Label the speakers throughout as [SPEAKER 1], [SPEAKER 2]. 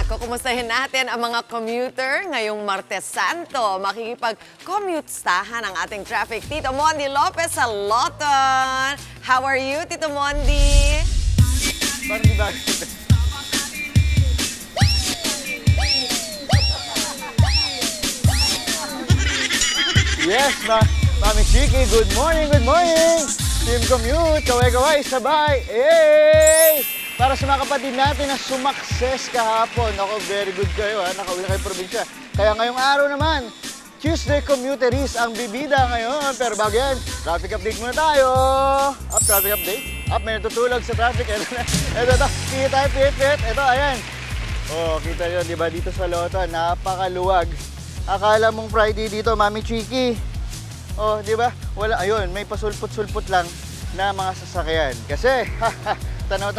[SPEAKER 1] Kukumustahin natin ang mga commuter ngayong Martes Santo. Makikipag-commute-stahan ang ating traffic. Tito Mondi Lopez sa Loton. How are you, Tito Mondi?
[SPEAKER 2] Parang di ba? Yes, Mami Chiki, good morning, good morning! Team Commute, kaway-kaway, sabay! Hey! Para sa mga kapatid natin na sumakses kahapon. Ako, very good kayo ha, nakauwi na kayo probinsya. Kaya ngayong araw naman, Tuesday Commuteries ang bibida ngayon. Pero bago yan, traffic update muna tayo. Up, traffic update. Up, may natutulog sa traffic. Ito, kita tayo, pit. Ito, ayan. Oh, kita nyo, di ba, dito sa Loton, napakaluwag. Akala mong Friday dito, Mami Chiki. Oh, di ba? Wala, ayun, may pasulput-sulput lang na mga sasakyan. Kasi, tanaw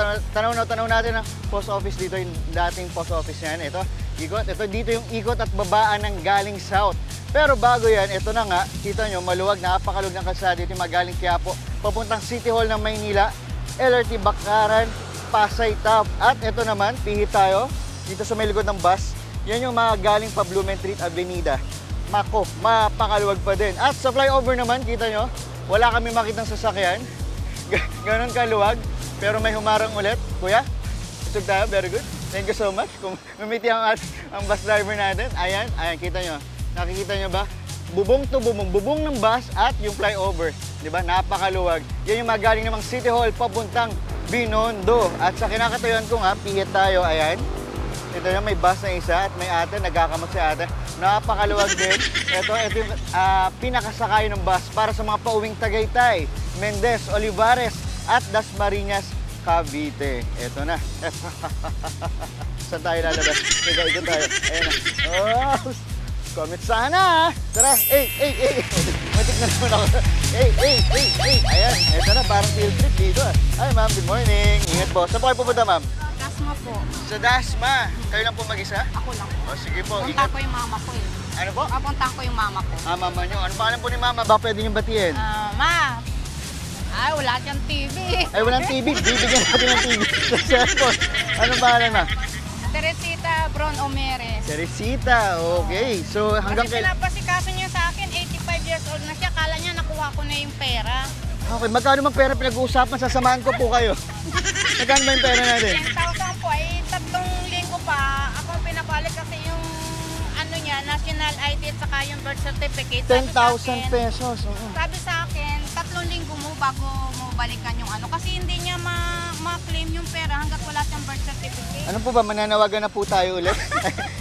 [SPEAKER 2] natin ang post office dito, yung dating post office yan. Ito, ikot. Ito, dito yung ikot at babaan ng galing south. Pero bago yan, ito na nga, kita nyo, maluwag, napakaluwag ng kalsada dito, magaling Quiapo, papuntang City Hall ng Maynila, LRT Baclaran, Pasay Top. At ito naman, pihit tayo, dito sa may likod ng bus, yan yung mga galing pa Blumentritt Avenida. Mako, mapakaluwag pa din. At sa flyover naman, kita nyo, wala kami makitang sasakyan. Ganon kaluwag, pero may humarang ulit. Kuya, isog tayo, very good. Thank you so much. Kung mamiti ang bus driver natin, ayan, kita nyo. Nakikita nyo ba? Bubong to bubong, bubong ng bus at yung flyover. Di ba? Napakaluwag. Yan yung magaling namang City Hall papuntang Binondo. At sa kinakatayuan ko nga, pihit tayo, ayan. Ito na, may bus na isa at may ate, nagkakamot si ate. Napakaluwag din. Ito yung pinakasakay ng bus para sa mga pauwing Tagaytay, Mendez, Olivares at Dasmariñas, Cavite. Ito na. Saan tayo lalabas? Ikot tayo. Ayan na. Oh, comment sana. Tara. Matik na naman ako. Ayan. Ito na, parang field trip dito. Ay, ma'am, good morning. Ingat po. Saan po kayo pupunta, ma'am?
[SPEAKER 3] Dasma po.
[SPEAKER 2] Sa Dasma. Kayo lang po mag-isa?
[SPEAKER 3] Ako lang.
[SPEAKER 2] O, sige po.
[SPEAKER 3] Punta
[SPEAKER 2] Ingat.
[SPEAKER 3] ko yung mama ko eh.
[SPEAKER 2] Ano po?
[SPEAKER 3] Papunta ko yung mama ko.
[SPEAKER 2] Mama nyo. Ano pangalan po ni mama? Baka pwede nyo batiin.
[SPEAKER 3] Ma! Ay, wala siyang TV.
[SPEAKER 2] Ay, walang TV. Bibigyan natin ng TV sa cellphone. Anong pangalan, ma?
[SPEAKER 3] Teresita Bron Omeres.
[SPEAKER 2] Teresita. Okay. So, hanggang
[SPEAKER 3] Kasi
[SPEAKER 2] kailan?
[SPEAKER 3] pinapasikaso niya sa akin, 85 years old na siya. Kala niya nakuha ko na yung pera.
[SPEAKER 2] Okay. Magkano mang pera pinag-uusapan? Sasamahan ko po kayo. Magkano ba yung pera natin?
[SPEAKER 3] 10,000 po. Ay, 3 linggo pa. Ako pinabalik kasi yung ano niya, national ID at saka yung birth certificate.
[SPEAKER 2] 10,000 pesos.
[SPEAKER 3] Sabi sa akin, 3 linggo mo bago mo balikan yung ano. Kasi hindi niya ma-claim yung pera hanggat wala siyang birth certificate.
[SPEAKER 2] Ano po ba? Mananawagan na po tayo ulit?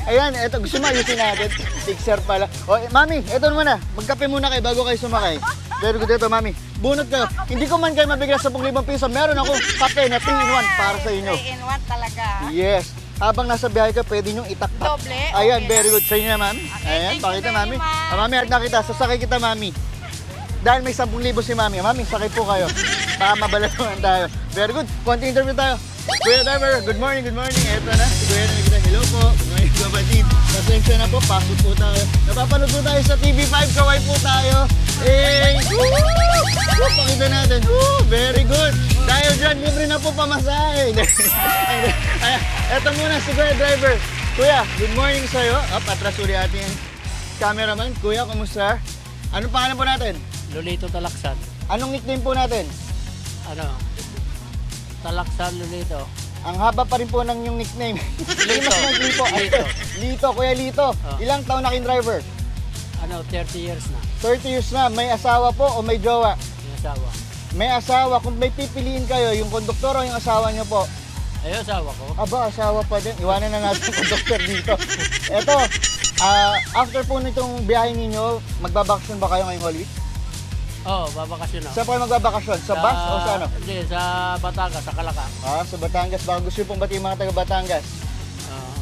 [SPEAKER 2] Ayan, eto. Gusto mo ayusin natin. Fixer pala. O, mami, eto naman na. Magkape muna kayo bago kayo sumakay. Very good ito, mami. Bunot kayo. Hindi ko man kayo mabigyan 10,000 piso. Meron akong kape na 3-in-1 para sa inyo.
[SPEAKER 3] 3-in-1 talaga.
[SPEAKER 2] Yes. Habang nasa biyahe ka, pwede nyo itaktak.
[SPEAKER 3] Doble?
[SPEAKER 2] Ayan,
[SPEAKER 3] Okay
[SPEAKER 2] very
[SPEAKER 3] lang.
[SPEAKER 2] good. Sa inyo na, mami.
[SPEAKER 3] Okay,
[SPEAKER 2] Ayan,
[SPEAKER 3] thank you
[SPEAKER 2] pakita,
[SPEAKER 3] very
[SPEAKER 2] mami.
[SPEAKER 3] much.
[SPEAKER 2] Mami, harap na kita. Sasakay kita, mami. Dahil may 10,000 si mami. Mami, sakay po kayo. Baka mabalatuan tayo. Very good. Konti interview tayo. Kuya driver, good morning, good morning. Eto na, si Kuya na kita. Hello po. Good morning, kapatid. Pasensya na po, pasok po tayo. Napapanood po tayo sa TV5. Kaway po tayo. Woo! Pakita natin. Woo! Very good. Dahil dyan, libre na po pamasahe. Eto muna si Kuya driver. Kuya, good morning sa'yo. Atras uli ating cameraman. Kuya, kumusta? Anong pangalan po natin?
[SPEAKER 4] Lolito Talaksan.
[SPEAKER 2] Anong nickname po natin?
[SPEAKER 4] Ano? Talaksan Lolito.
[SPEAKER 2] Ang haba pa rin po ng yung nickname.
[SPEAKER 4] Lito.
[SPEAKER 2] Lito.
[SPEAKER 4] Lito.
[SPEAKER 2] Lito, Kuya Lito.
[SPEAKER 4] Oh.
[SPEAKER 2] Ilang taon na kin driver?
[SPEAKER 4] Ano, 30 years na.
[SPEAKER 2] 30 years na. May asawa po o may jowa?
[SPEAKER 4] Yung asawa.
[SPEAKER 2] May asawa. Kung may pipiliin kayo, yung konduktor o yung asawa nyo po?
[SPEAKER 4] Ay, asawa ko.
[SPEAKER 2] Aba, asawa pa din. Iwanan na natin yung konduktor dito. Eto, after po nitong biyahe ninyo, magbabakasyon ba kayo ngayong Holy Week?
[SPEAKER 4] Oo, babakasyon na.
[SPEAKER 2] Saan po kayo magbabakasyon? Sa bus o sa ano?
[SPEAKER 4] Hindi, sa Batangas, sa Calaca.
[SPEAKER 2] Sa Batangas. Baka gusto yung pong batiin mga taga Batangas.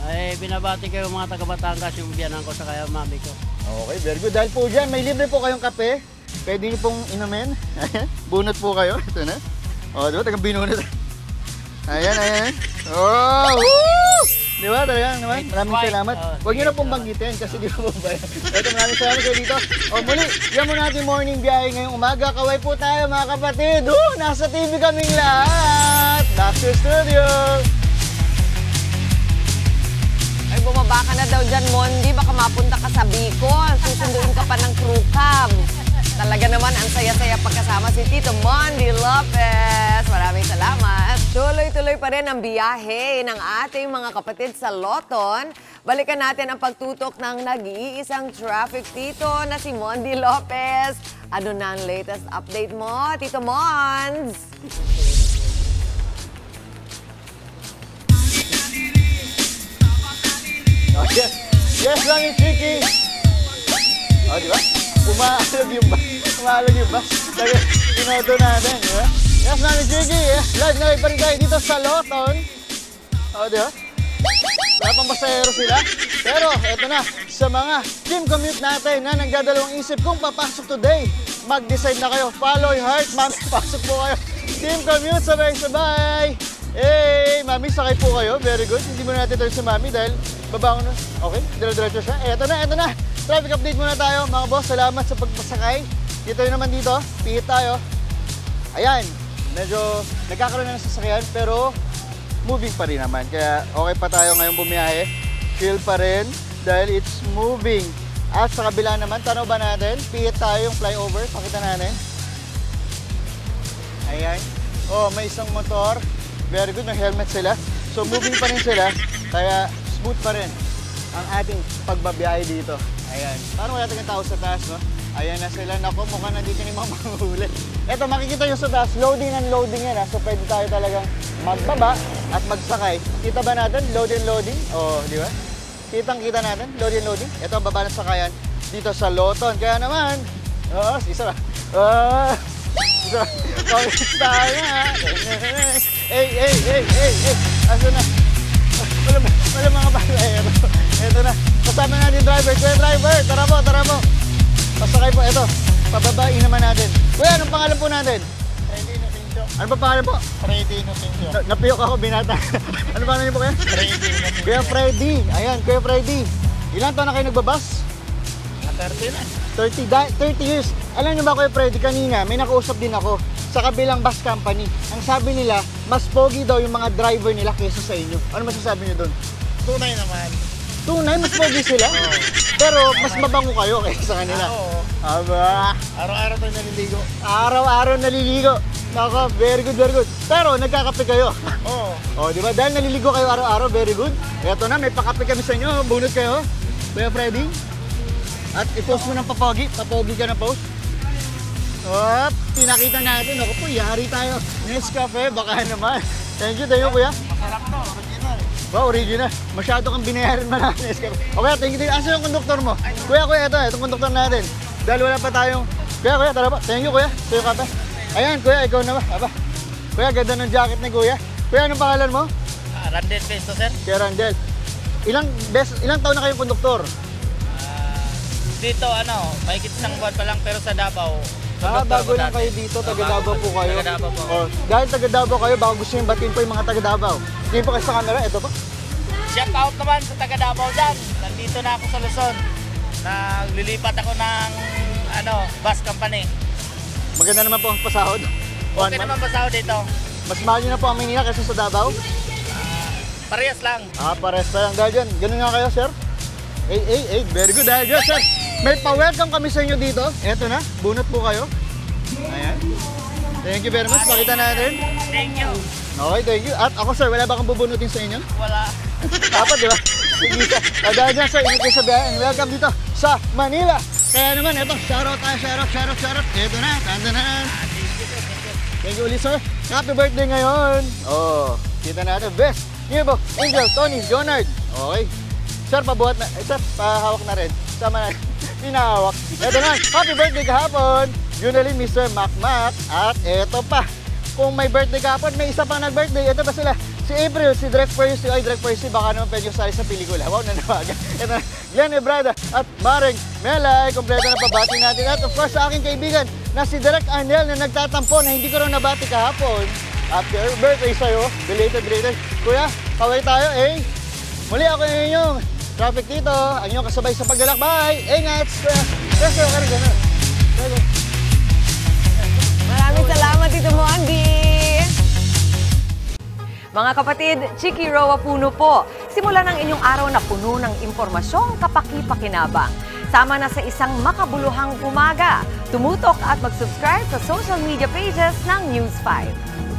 [SPEAKER 4] Ay, binabati kayo mga taga Batangas, yung biyanan ko sa kaya mami ko.
[SPEAKER 2] Okay, very good. Dahil po dyan, may libre po kayong kape. Pwede nyo pong inumin. Bunot po kayo. Ito na. O, diba? Tagang binunot. Ayan. Oh! Woo! Di ba? Talaga naman. Maraming salamat. Huwag nyo na pong banggitin kasi di ba po ba? Ito, maraming salamat kayo dito. O, muli, yan mo natin morning biyahe ngayong umaga. Kaway po tayo mga kapatid. Nasa TV kaming lahat. Back to studio.
[SPEAKER 1] bumaba ka na daw dyan, Mondi. Baka mapunta ka sa Bicol. Susunduin ka pa ng crew cam. Talaga naman, ang saya-saya pagkasama si Tito Mondi Lopez. Maraming salamat. Tuloy-tuloy pa rin ang biyahe ng ating mga kapatid sa Loton. Balikan natin ang pagtutok ng nag-iisang traffic tito na si Mondi Lopez. Ano na ang latest update mo, Tito Mons?
[SPEAKER 2] Oh, yes. Yes, Mami Chiki. Oh, di ba? Umaalog yung bus. Umaalog yung bus. Talaga, pinoto natin, di ba? Yes, Mami Chiki. Yes, live na live pa rin tayo dito sa Loton. Oh, di ba? Wala pang pasahero sila. Pero, eto na, sa mga team commute natin na nagdadalawang isip kung papasok today, mag-decide na kayo. Follow your heart, Mami, pasok po kayo. Team commute, sabay-sabay. Hey, Mami, sakay po kayo. Very good. Hindi muna natin tayo si Mami dahil babangon na. Okay, dire-diretso siya. Eto na. Traffic update muna tayo. Mga boss, salamat sa pagpasakay. Dito yun naman dito. Pihit tayo. Ayan, medyo nagkakaroon na ng sasakyan pero moving pa rin naman. Kaya okay pa tayo ngayong bumiyahe. Chill pa rin dahil it's moving. At sa kabila naman, tanaw ba natin? Pihit tayo yung flyover. Pakita natin. Ayan. Oh, may isang motor. Very good, may helmet sila. So moving pa rin sila. Kaya smooth pa rin ang ating pagbabiyahe dito. Ayan. Parang wala tayong tao sa taas, no? Ayan na sila. Naku, mukhang nandito ni mga manghuli. Eto, makikita nyo sa taas. Loading and loading yan, ha? So pwede tayo talagang magbaba at magsakay. Kita ba natin? Load and loading. Oh, di ba? Kitang-kita natin. Load and loading. Ito ang baba ng sakayan dito sa Loton. Kaya naman, isa ba? Isa ba? Pag-is tayo na. Hey. Aso na? Wala mga pasahero. Ito na. Kasama natin yung driver. Kuya driver, tara mo. Pasakay po. Ito. Pababain naman natin. Kuya, anong pangalan po natin?
[SPEAKER 5] Freddy Inocencio.
[SPEAKER 2] Ano pa pangalan po?
[SPEAKER 5] Freddy Inocencio.
[SPEAKER 2] Napiyok ako, binata. Ano pangalan niyo po kuya?
[SPEAKER 5] Freddy Inocencio.
[SPEAKER 2] Kuya Freddy. Ayan, Kuya Freddy. Ilan taon na kayo nagbabas?
[SPEAKER 5] 30 na.
[SPEAKER 2] 30 years. Alam niyo ba Kuya Freddy, kanina may nakausap din ako sa kabilang bus company. Ang sabi nila, mas pogi daw yung mga driver nila kaysa sa inyo. Ano masasabi niyo doon?
[SPEAKER 5] Tunay naman.
[SPEAKER 2] Tunay, mas pogi sila. Pero mas mabango kayo kaysa sa kanila.
[SPEAKER 5] Oo.
[SPEAKER 2] Aba,
[SPEAKER 5] Araw-araw tayo naliligo.
[SPEAKER 2] araw-araw naliligo. Nako, very good. Pero nagkakape kayo.
[SPEAKER 5] Oo.
[SPEAKER 2] Oh, di ba? Dahil naliligo kayo araw-araw, very good. Eto na, may pakape kami sa inyo. Bunot kayo. Kuya Freddy. At i-post mo ng papogi. Papogi ka na post. Op, pinakita natin. Ako po, yari tayo. Nescafe, baka naman. Thank you, kuya.
[SPEAKER 5] Masarap to. Original.
[SPEAKER 2] Wow, original. Masyado kang binayaran man natin, Nescafe. Okay, thank you. Asa yung konduktor mo? Kuya, itong konduktor natin. Dahil wala pa tayong... Kuya, tara po. Thank you, kuya. Sa'yo kape. Ayan, kuya, ikaw na ba? Aba. Kuya, ganda ng jacket ni kuya. Kuya, anong pangalan mo?
[SPEAKER 5] Randel Pesto, sir.
[SPEAKER 2] Kuya Randel. Ilang taon na kayong konduktor?
[SPEAKER 5] Dito, mahigit isang buwan pa lang, pero sa Davao.
[SPEAKER 2] Bago lang kayo dito, taga Davao po kayo.
[SPEAKER 5] Taga Davao po.
[SPEAKER 2] Oh, dahil taga Davao kayo, baka gusto nyo batiin po yung mga taga Davao. Hindi po kayo sa camera, ito po.
[SPEAKER 5] Shout out naman sa taga Davao dyan. Nandito na ako sa Luzon. Naglilipat ako ng bus company.
[SPEAKER 2] Maganda naman po ang pasahod.
[SPEAKER 5] Okay naman pasahod dito.
[SPEAKER 2] Mas mahal nyo na po ang Manila kaysa sa Davao?
[SPEAKER 5] Parehas lang.
[SPEAKER 2] Pares pa lang. Dahil dyan, ganun nga kayo, sir. Very good. Dahil dyan, sir. May pa-welcome kami sa inyo dito. Eto na, bunot po kayo. Ayan. Thank you very much. Pakita natin.
[SPEAKER 5] Thank you.
[SPEAKER 2] Okay, thank you. At ako, sir, wala ba akong bubunutin sa inyo?
[SPEAKER 5] Wala.
[SPEAKER 2] Dapat, di ba? Sige, sir. Dahil dyan, sir, ingat kayo sa biyahe. And welcome dito sa Manila. Kaya naman, eto, shoutout tayo, shoutout. Eto na, tandanan. Thank you ulit, sir. Happy birthday ngayon. Oh, kita natin. Best. Nibo, Angel, Tony, Jonard. Okay. Sir, pabuhat na. Sir, pahawak na rin. Sama na. Pinahawak. Eto na, happy birthday kahapon. Junalyn, Mr. Macmac. At eto pa. Kung may birthday kahapon, may isa pang nag-birthday. Ito pa sila. Si April, si Direk Percy. Ay, Direk Percy, baka naman pwede yung sali sa pelikula. Wow, nanawagan. Ito na, Glenn Ebrada at Mareng Melay. Kompleto na pabati natin. At of course, sa aking kaibigan na si Direk Arnel na nagtatampo na hindi ko rin nabati kahapon. Happy birthday sa'yo. Belated. Kuya, kaway tayo eh. Muli ako yung inyong traffic dito. Ang inyong kasabay sa paglalakbay. Ingat! Preso ka rin gano'n.
[SPEAKER 1] Maraming salamat, Tito Mondi. Mga kapatid, Chiki Roa Puno po. Simulan ang inyong araw na puno ng impormasyong kapaki-pakinabang. Sama na sa isang makabuluhang umaga. Tumutok at mag-subscribe sa social media pages ng News 5.